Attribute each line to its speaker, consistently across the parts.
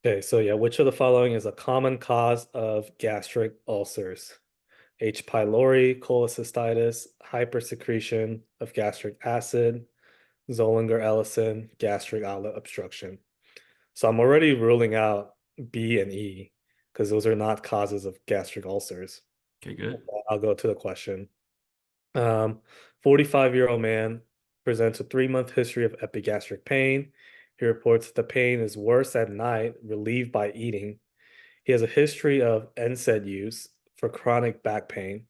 Speaker 1: Okay, so yeah, which of the following is a common cause of gastric ulcers? H. pylori, cholecystitis, hypersecretion of gastric acid, Zollinger-Ellison, gastric outlet obstruction. So I'm already ruling out B and E because those are not causes of gastric ulcers.
Speaker 2: Okay, good.
Speaker 1: I'll go to the question. 45-year-old man presents a 3-month history of epigastric pain. He reports that the pain is worse at night, relieved by eating. He has a history of NSAID use for chronic back pain.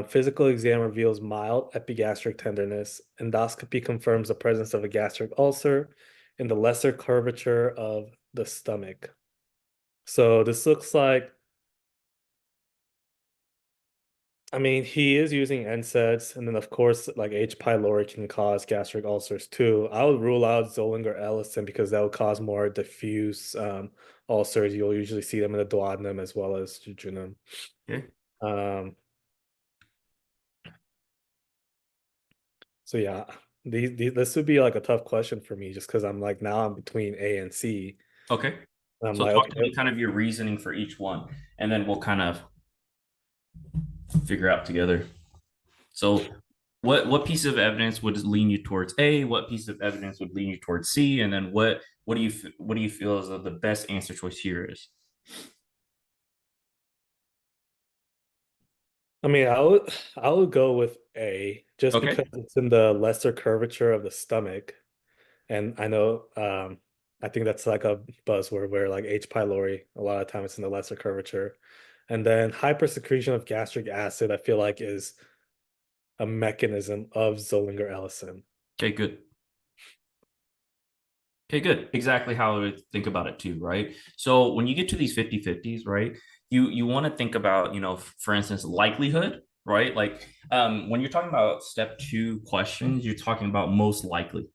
Speaker 1: Physical exam reveals mild epigastric tenderness. Endoscopy confirms the presence of a gastric ulcer in the lesser curvature of the stomach. So this looks like, I mean, he is using NSAIDs, and then of course, like H. pylori can cause gastric ulcers too. I would rule out Zollinger-Ellison because that would cause more diffuse ulcers. You'll usually see them in the duodenum as well as jejunum.
Speaker 2: Okay.
Speaker 1: Um, so yeah, this would be like a tough question for me just because I'm like now I'm between A and C.
Speaker 2: Okay.
Speaker 1: I'm
Speaker 2: So
Speaker 1: like,
Speaker 2: talk to
Speaker 1: okay,
Speaker 2: me kind of your reasoning for each one, and then we'll kind of figure out together. So what piece of evidence would lean you towards A? What piece of evidence would lean you towards C? And then what do you feel is the best answer choice here is?
Speaker 1: I mean, I would go with A just
Speaker 2: Okay.
Speaker 1: because it's in the lesser curvature of the stomach. And I know, I think that's like a buzzword where like H. pylori, a lot of time it's in the lesser curvature. And then hypersecretion of gastric acid, I feel like is a mechanism of Zollinger-Ellison.
Speaker 2: Okay, good. Okay, good. Exactly how I would think about it too, right? So when you get to these 50-50s, right, you want to think about, for instance, likelihood, right? Like when you're talking about step two questions, you're talking about most likely,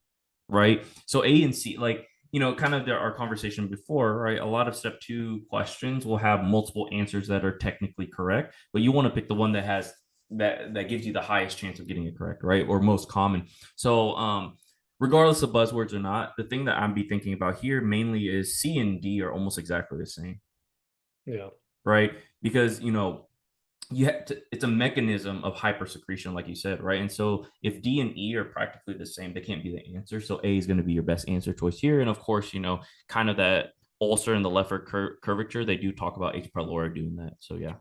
Speaker 2: right? So A and C, like, kind of our conversation before, right? A lot of step two questions will have multiple answers that are technically correct, but you want to pick the one that has that gives you the highest chance of getting it correct, right? Or most common. So regardless of buzzwords or not, the thing that I'm be thinking about here mainly is C and D are almost exactly the same,
Speaker 1: Yeah.
Speaker 2: right? Because it's a mechanism of hypersecretion, like you said, right? And so if D and E are practically the same, they can't be the answer. So A is going to be your best answer choice here. And of course, kind of that ulcer in the left curvature, they do talk about H. pylori doing that. So yeah.